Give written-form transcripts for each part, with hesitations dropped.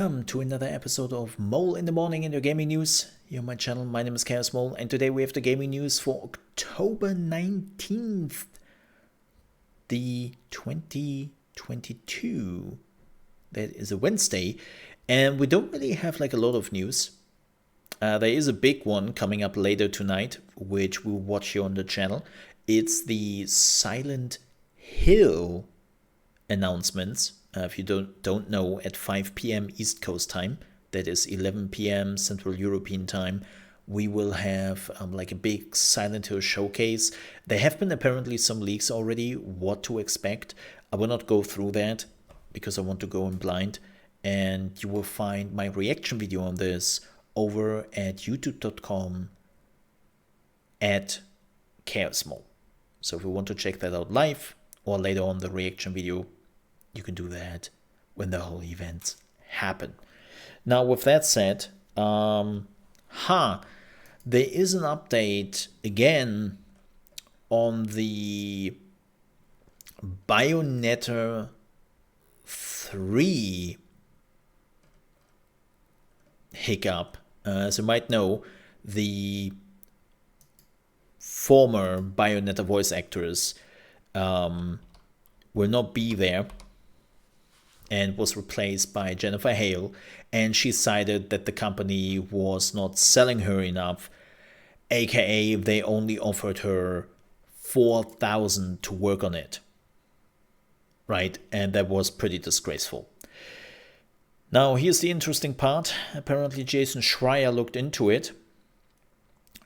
Welcome to another episode of Mole in the Morning in your gaming news. Here on my channel, my name is ChaosMole, and today we have the gaming news for October 19th, the 2022. That is a Wednesday, and we don't really have like a lot of news. There is a big one coming up later tonight, which we'll watch here on the channel. It's the Silent Hill announcements. If you don't know, at 5 p.m. East Coast time, that is 11 p.m. Central European time, we will have like a big Silent Hill showcase. There have been apparently some leaks already, what to expect. I will not go through that because I want to go in blind. And you will find my reaction video on this over at youtube.com at ChaosMole. So if you want to check that out live or later on the reaction video, you can do that when the whole events happen. Now, with that said, there is an update again on the Bayonetta 3 hiccup. As you might know, the former Bayonetta voice actress will not be there and was replaced by Jennifer Hale, and she cited that the company was not selling her enough, aka they only offered her $4,000 to work on it. Right, and that was pretty disgraceful. Now, here's the interesting part. Apparently Jason Schreier looked into it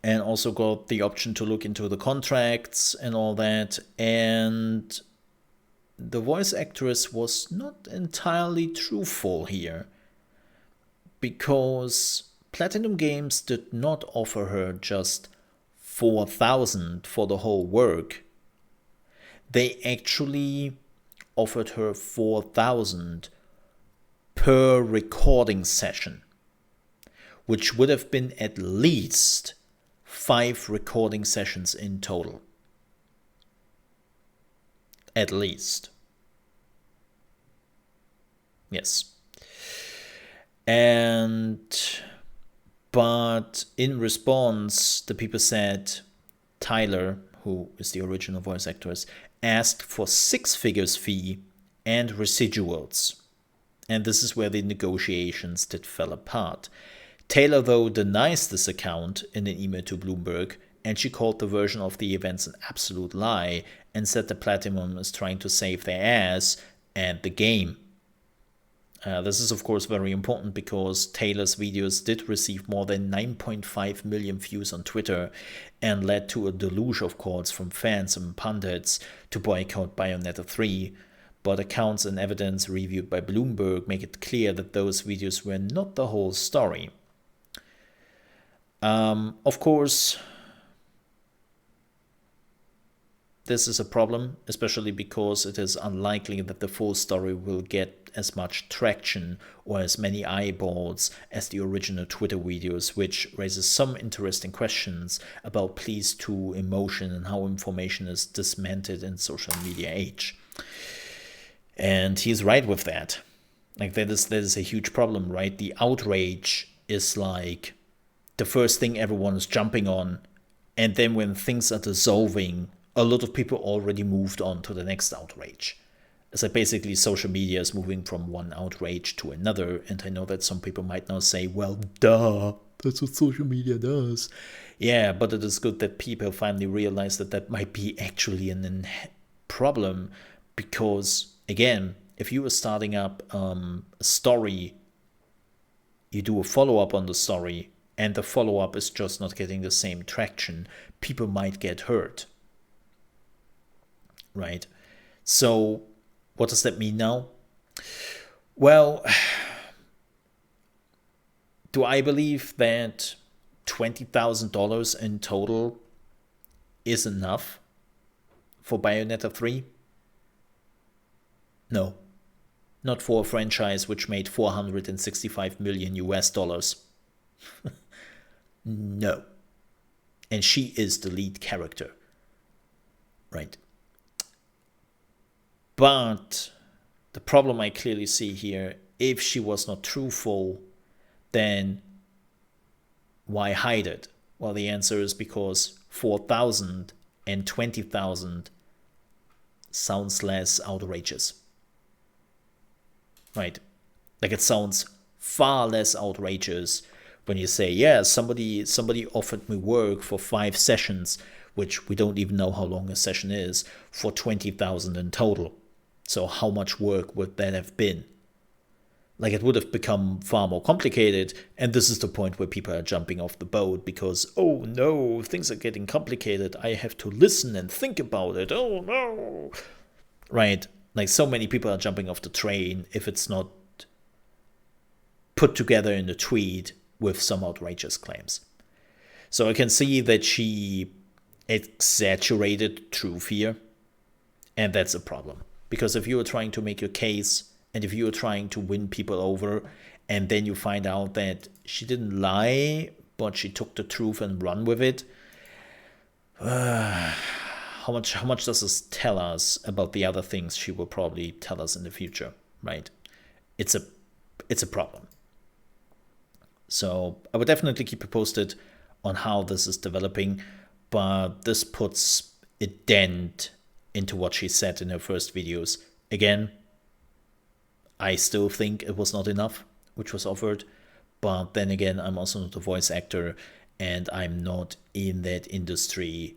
and also got the option to look into the contracts and all that, and the voice actress was not entirely truthful here, because Platinum Games did not offer her just $4,000 for the whole work. They actually offered her $4,000 per recording session, which would have been at least 5 recording sessions in total. At least. Yes. But in response, the people said Tyler, who is the original voice actress, asked for 6 figures fee and residuals. And this is where the negotiations did fell apart. Taylor, though, denies this account in an email to Bloomberg, and she called the version of the events an absolute lie and said the Platinum is trying to save their ass and the game. This is, of course, very important because Taylor's videos did receive more than 9.5 million views on Twitter and led to a deluge of calls from fans and pundits to boycott Bayonetta 3. But accounts and evidence reviewed by Bloomberg make it clear that those videos were not the whole story. Of course, this is a problem, especially because it is unlikely that the full story will get as much traction or as many eyeballs as the original Twitter videos, which raises some interesting questions about pleas to emotion and how information is dismantled in social media age. And he's right with that. Like that is a huge problem, right? The outrage is like the first thing everyone is jumping on, and then when things are dissolving, a lot of people already moved on to the next outrage. So basically social media is moving from one outrage to another, and I know that some people might now say, well, duh, that's what social media does. Yeah, but it is good that people finally realize that that might be actually a problem, because, again, if you are starting up a story, you do a follow-up on the story, and the follow-up is just not getting the same traction, people might get hurt. Right? So what does that mean now? Well, do I believe that $20,000 in total is enough for Bayonetta 3? No. Not for a franchise which made $465 million US dollars. No. And she is the lead character. Right? But the problem I clearly see here if she was not truthful, then why hide it? Well, the answer is because 4,000 and 20,000 sounds less outrageous. Right? Like, it sounds far less outrageous when you say, yeah, somebody offered me work for 5 sessions, which we don't even know how long a session is, for 20,000 in total. So how much work would that have been? Like, it would have become far more complicated, and this is the point where people are jumping off the boat because, oh no, things are getting complicated. I have to listen and think about it. Oh no. Right? Like, so many people are jumping off the train if it's not put together in a tweet with some outrageous claims. So I can see that she exaggerated truth here, and that's a problem. Because if you are trying to make your case, and if you are trying to win people over, and then you find out that she didn't lie, but she took the truth and run with it, how much does this tell us about the other things she will probably tell us in the future, right? It's a problem. So I would definitely keep you posted on how this is developing, but this puts a dent into what she said in her first videos. Again, I still think it was not enough, which was offered, but then again, I'm also not a voice actor, and I'm not in that industry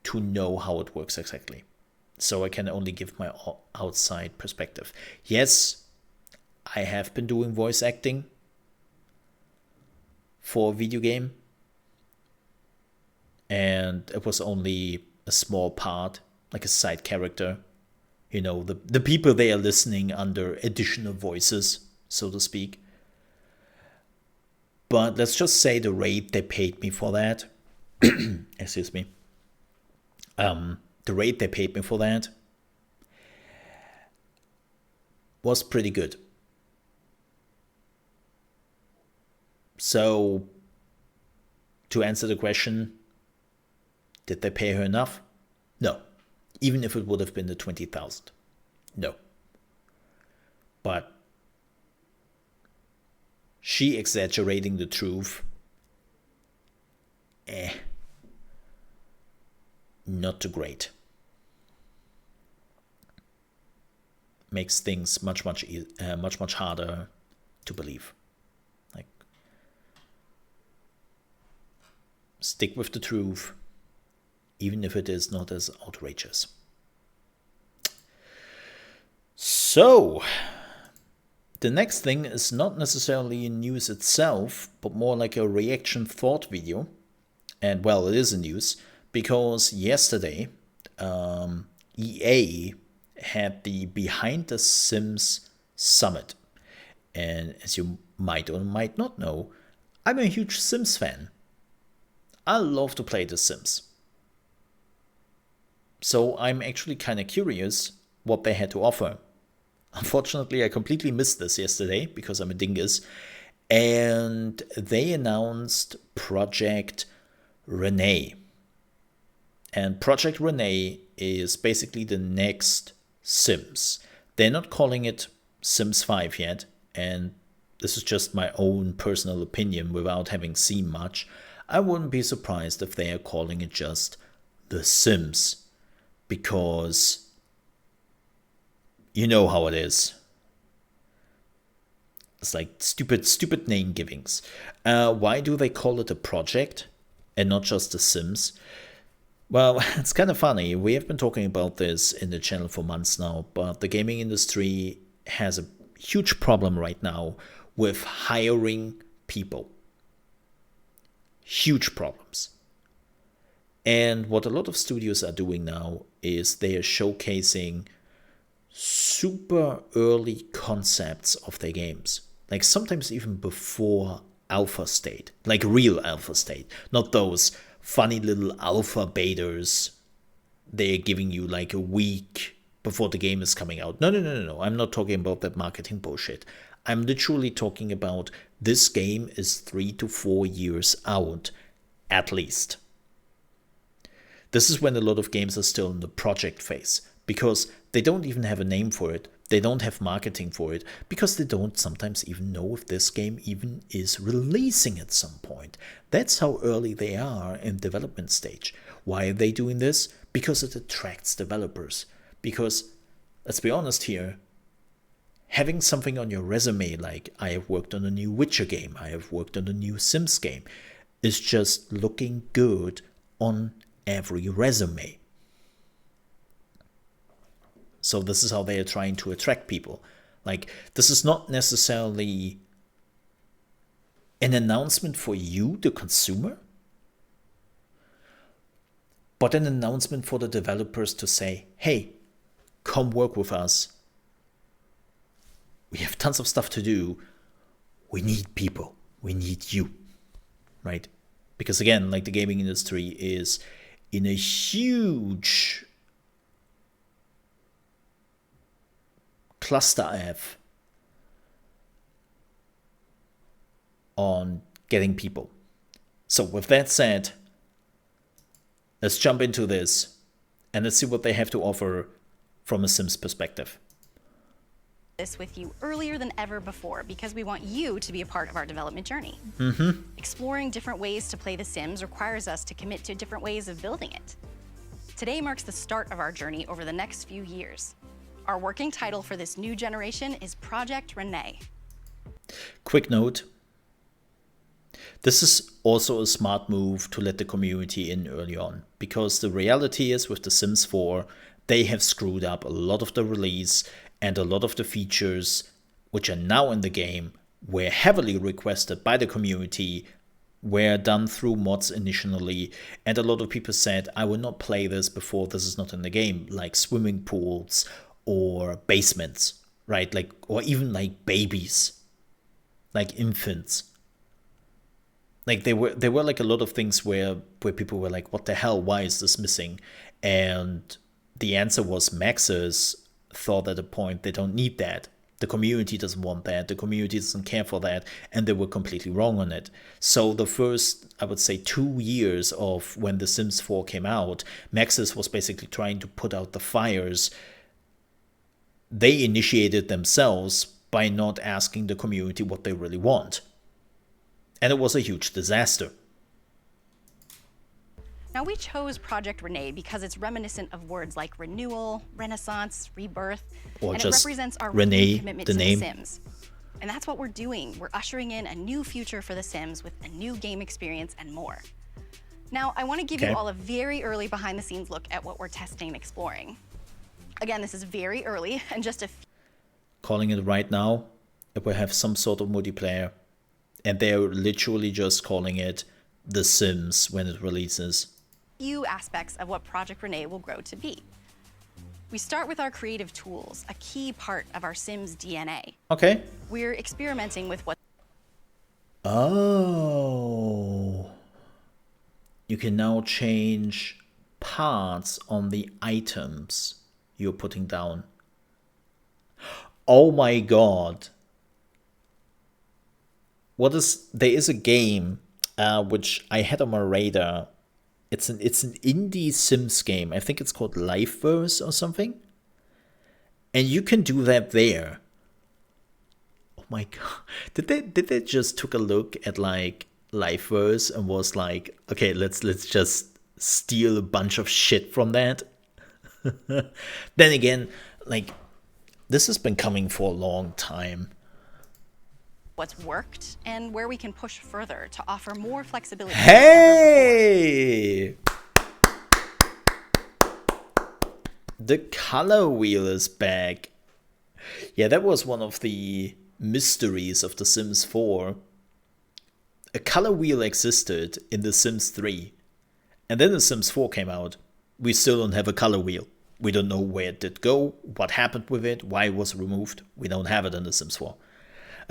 to know how it works exactly. So I can only give my outside perspective. Yes, I have been doing voice acting for a video game, and it was only a small part, like a side character. You know, the people they are listening under additional voices, so to speak. But let's just say the rate they paid me for that, excuse me, the rate they paid me for that was pretty good. So, to answer the question, did they pay her enough? No. Even if it would have been the 20,000. No. But she exaggerating the truth, not too great. Makes things much harder to believe. Like, stick with the truth, even if it is not as outrageous. So, the next thing is not necessarily news itself, but more like a reaction thought video. And well, it is a news, because yesterday, EA had the Behind the Sims Summit. And as you might or might not know, I'm a huge Sims fan. I love to play The Sims. So I'm actually kind of curious what they had to offer. Unfortunately, I completely missed this yesterday because I'm a dingus. And they announced Project Rene. And Project Rene is basically the next Sims. They're not calling it Sims 5 yet. And this is just my own personal opinion without having seen much. I wouldn't be surprised if they are calling it just The Sims. Because you know how it is. It's like stupid name givings. Why do they call it a project and not just The Sims? Well, it's kind of funny. We have been talking about this in the channel for months now, but the gaming industry has a huge problem right now with hiring people. Huge problems. And what a lot of studios are doing now is they are showcasing super early concepts of their games. Like sometimes even before alpha state, like real alpha state, not those funny little alpha betas they're giving you like a week before the game is coming out. No. I'm not talking about that marketing bullshit. I'm literally talking about this game is 3 to 4 years out, at least. This is when a lot of games are still in the project phase, because they don't even have a name for it. They don't have marketing for it because they don't sometimes even know if this game even is releasing at some point. That's how early they are in development stage. Why are they doing this? Because it attracts developers. Because, let's be honest here, having something on your resume like I have worked on a new Witcher game, I have worked on a new Sims game, is just looking good on every resume. So this is how they are trying to attract people. Like, this is not necessarily an announcement for you, the consumer, but an announcement for the developers to say, hey, come work with us. We have tons of stuff to do. We need people. We need you, right? Because again, like the gaming industry is in a huge cluster F on getting people. So with that said, let's jump into this and let's see what they have to offer from a Sims perspective. This with you earlier than ever before because we want you to be a part of our development journey. Exploring different ways to play The Sims requires us to commit to different ways of building it. Today marks the start of our journey over the next few years. Our working title for this new generation is Project Rene. Quick note. This is also a smart move to let the community in early on, because the reality is with The Sims 4, they have screwed up a lot of the release, and a lot of the features which are now in the game were heavily requested by the community, were done through mods initially, and a lot of people said, I will not play this before this is not in the game, like swimming pools or basements, right? Like, or even like babies, like infants. Like there were like a lot of things where people were like, what the hell, why is this missing? And the answer was Maxis thought at a point they don't need that. The community doesn't want that. The community doesn't care for that. And they were completely wrong on it. So the first, I would say, 2 years of when The Sims 4 came out, Maxis was basically trying to put out the fires. They initiated themselves by not asking the community what they really want. And it was a huge disaster. Now, we chose Project Rene because it's reminiscent of words like renewal, renaissance, rebirth, or and just it represents our Rene, commitment the to name. The Sims. And that's what we're doing. We're ushering in a new future for The Sims with a new game experience and more. Now, I want to give you all a very early behind-the-scenes look at what we're testing and exploring. Again, this is very early and just a few. Calling it right now, it will have some sort of multiplayer. And they're literally just calling it The Sims when it releases. Few aspects of what Project Rene will grow to be. We start with our creative tools, a key part of our Sims DNA. Okay. We're experimenting with what. Oh. You can now change parts on the items you're putting down. Oh my god. There is a game which I had on my radar. It's an indie Sims game. I think it's called Lifeverse or something. And you can do that there. Oh my god. Did they just took a look at like Lifeverse and was like, okay, let's just steal a bunch of shit from that? Then again, like this has been coming for a long time. What's worked and where we can push further to offer more flexibility. Hey! The color wheel is back. Yeah, that was one of the mysteries of The Sims 4. A color wheel existed in The Sims 3. And then The Sims 4 came out. We still don't have a color wheel. We don't know where it did go, what happened with it, why it was removed. We don't have it in The Sims 4.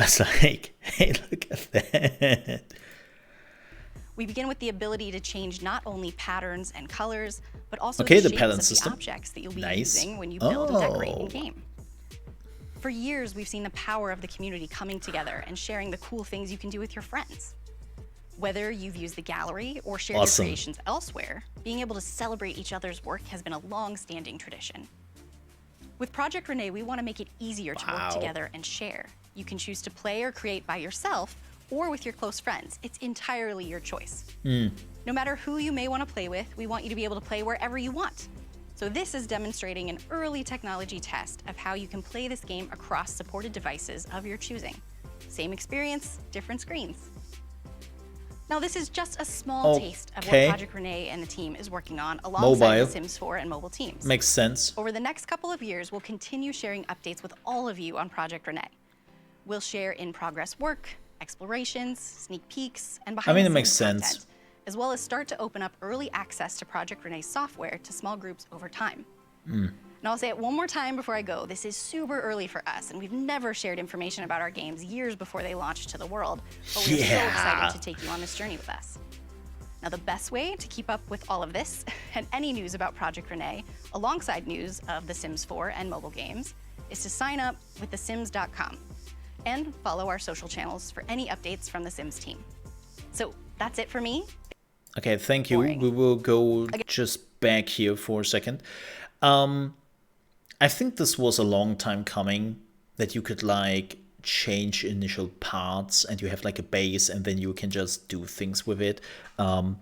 It's like, hey, look at that. We begin with the ability to change not only patterns and colors, but also the shapes pattern of system. the objects that you'll be Nice. using when you build and decorate in game. For years, we've seen the power of the community coming together and sharing the cool things you can do with your friends. Whether you've used the gallery or shared your creations elsewhere, being able to celebrate each other's work has been a long-standing tradition. With Project Rene, we want to make it easier to work together and share. You can choose to play or create by yourself or with your close friends. It's entirely your choice. No matter who you may want to play with, we want you to be able to play wherever you want. So this is demonstrating an early technology test of how you can play this game across supported devices of your choosing. Same experience, different screens. Now this is just a small taste of what Project Rene and the team is working on alongside the Sims 4 and mobile teams. Makes sense. Over the next couple of years, we'll continue sharing updates with all of you on Project Rene. We'll share in-progress work, explorations, sneak peeks, and behind-the-scenes content, as well as start to open up early access to Project Rene's software to small groups over time. And I'll say it one more time before I go. This is super early for us, and we've never shared information about our games years before they launch to the world. But we're so excited to take you on this journey with us. Now, the best way to keep up with all of this and any news about Project Rene, alongside news of The Sims 4 and mobile games, is to sign up with thesims.com and follow our social channels for any updates from the Sims team. So that's it for me. Okay, thank you. We will go just back here for a second. I think this was a long time coming, that you could like change initial parts and you have like a base and then you can just do things with it.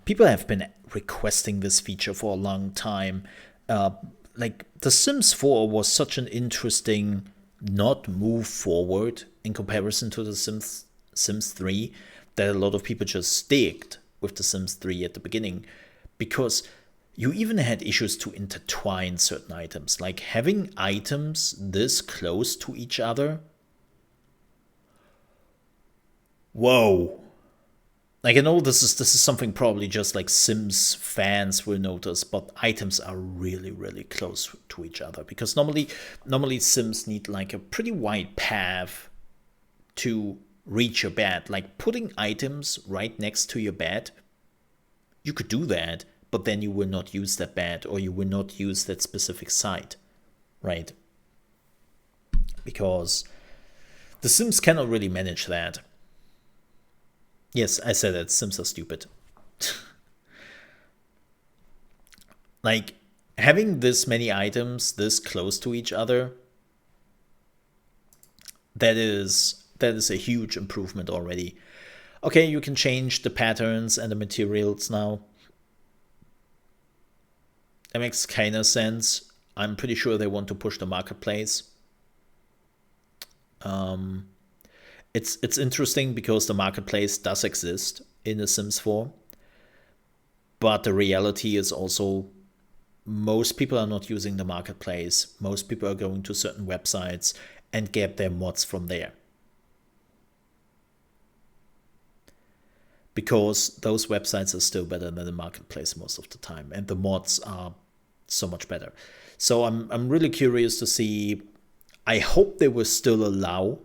People have been requesting this feature for a long time. Like The Sims 4 was such an interesting not move forward in comparison to the Sims 3 that a lot of people just sticked with the Sims 3 at the beginning, because you even had issues to intertwine certain items, like having items this close to each other. Whoa. Like, I know this is something probably just like Sims fans will notice, but items are really, really close to each other, because normally Sims need like a pretty wide path to reach your bed. Like putting items right next to your bed, you could do that, but then you will not use that bed, or you will not use that specific site, right? Because the Sims cannot really manage that. Yes, I said that Sims are stupid. Like, having this many items this close to each other, that is a huge improvement already. Okay, you can change the patterns and the materials now. That makes kind of sense. I'm pretty sure they want to push the marketplace. It's interesting because the marketplace does exist in The Sims 4. But the reality is also most people are not using the marketplace. Most people are going to certain websites and get their mods from there. Because those websites are still better than the marketplace most of the time, and the mods are so much better. So I'm really curious to see. I hope they will still allow.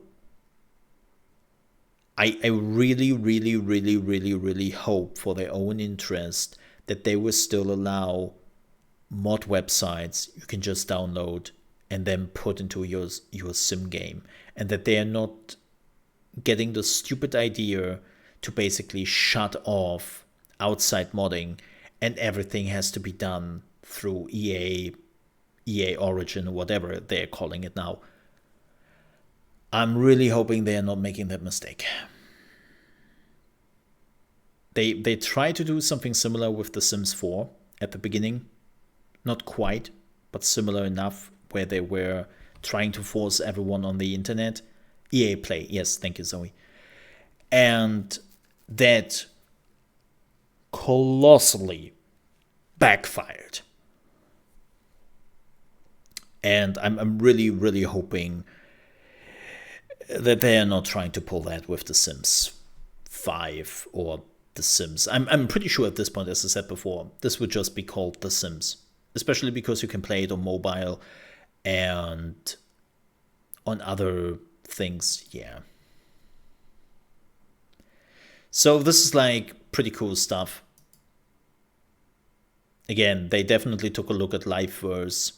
I really, really, really, really, really hope for their own interest that they will still allow mod websites you can just download and then put into your sim game, and that they are not getting the stupid idea to basically shut off outside modding and everything has to be done through EA Origin, or whatever they're calling it now. I'm really hoping they are not making that mistake. They tried to do something similar with The Sims 4 at the beginning. Not quite, but similar enough, where they were trying to force everyone on the internet. EA Play, yes, thank you, Zoe. And that colossally backfired. And I'm really, really hoping that they are not trying to pull that with The Sims 5 or The Sims. I'm pretty sure at this point, as I said before, this would just be called The Sims. Especially because you can play it on mobile and on other things, yeah. So this is like pretty cool stuff. Again, they definitely took a look at Liveverse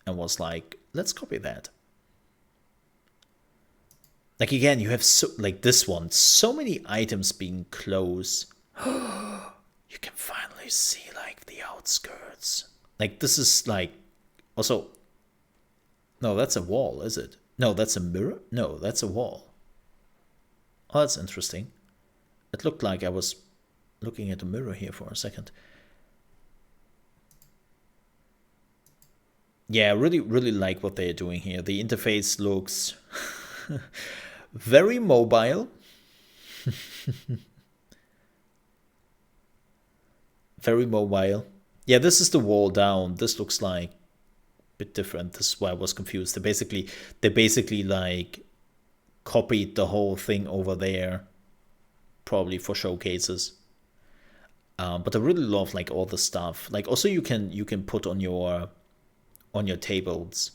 and was like, let's copy that. Like, again, you have like this one, so many items being close. You can finally see like the outskirts. Like, this is like, also, No, that's a wall, is it? No, that's a mirror? No, that's a wall. Oh, that's interesting. It looked like I was looking at a mirror here for a second. Yeah, I really like what they're doing here. The interface looks very mobile. Very mobile. Yeah, this is the wall down. This looks like a bit different. This is why I was confused. They basically like copied the whole thing over there, probably for showcases. But I really love like all the stuff. Like also you can put on your tables.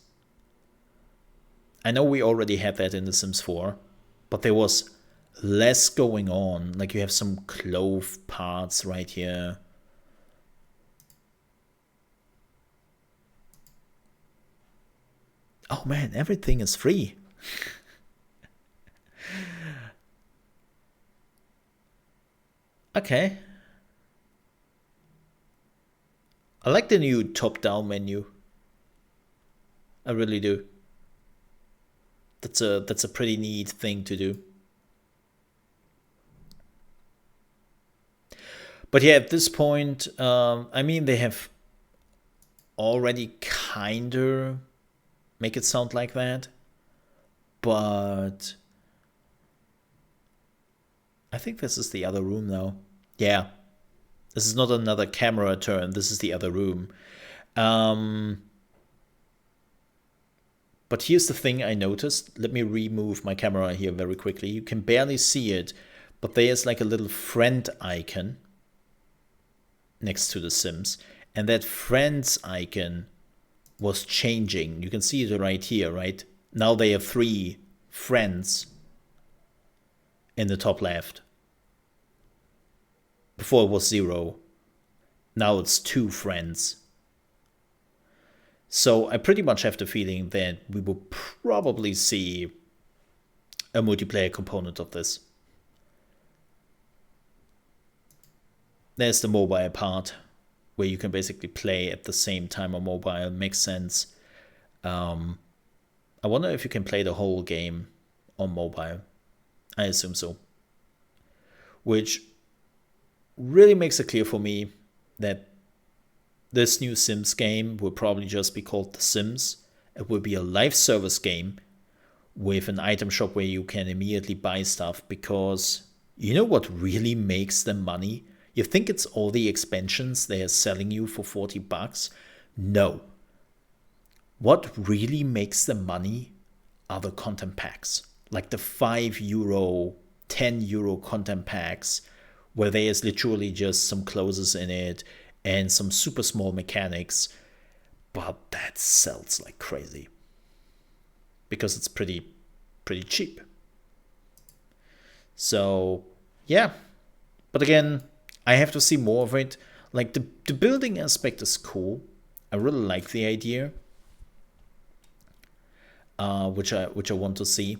I know we already had that in The Sims 4, but there was less going on. Like you have some clove parts right here. Oh man, everything is free. Okay. I like the new top-down menu. I really do. That's a pretty neat thing to do. But yeah, at this point, I mean, they have already kinda make it sound like that, but I think this is the other room now. Yeah, this is not another camera turn. This is the other room. But here's the thing I noticed. Let me remove my camera here very quickly. You can barely see it, but there's like a little friend icon next to the Sims. And that friends icon was changing. You can see it right here, right? Now they have 3 friends in the top left. Before it was 0. Now it's 2 friends. So I pretty much have the feeling that we will probably see a multiplayer component of this. There's the mobile part, where you can basically play at the same time on mobile. Makes sense. I wonder if you can play the whole game on mobile. I assume so. Which really makes it clear for me that this new Sims game will probably just be called The Sims. It will be a live service game with an item shop where you can immediately buy stuff, because you know what really makes them money? You think it's all the expansions they are selling you for $40? No. What really makes them money are the content packs. Like the €5, €10 content packs, where there is literally just some clothes in it and some super small mechanics, but that sells like crazy because it's pretty cheap. So yeah, but again, I have to see more of it. Like the building aspect is cool. I really like the idea, which I want to see,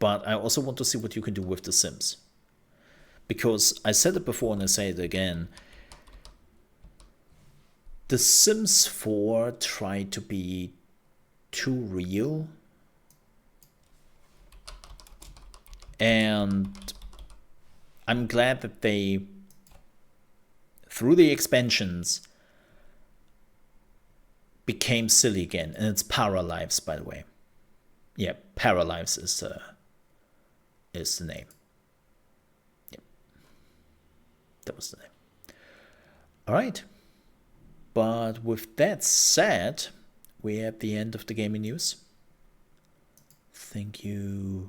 but I also want to see what you can do with the Sims, because I said it before and I say it again. The Sims 4 tried to be too real, and I'm glad that they, through the expansions, became silly again. And it's Paralives, by the way. Yeah, Paralives is the name. Yep. That was the name. All right. But with that said, we're at the end of the gaming news. Thank you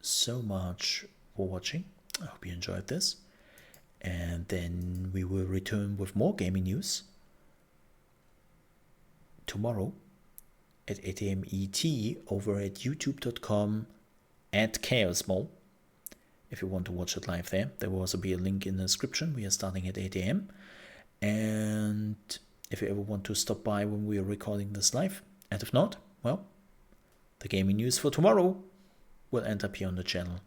so much for watching. I hope you enjoyed this. And then we will return with more gaming news tomorrow at 8 AM ET over at youtube.com/ChaosMole. If you want to watch it live there, there will also be a link in the description. We are starting at 8 AM. And if you ever want to stop by when we are recording this live, and if not, well, the gaming news for tomorrow will end up here on the channel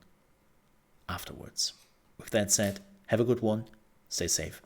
afterwards. With that said, have a good one, stay safe.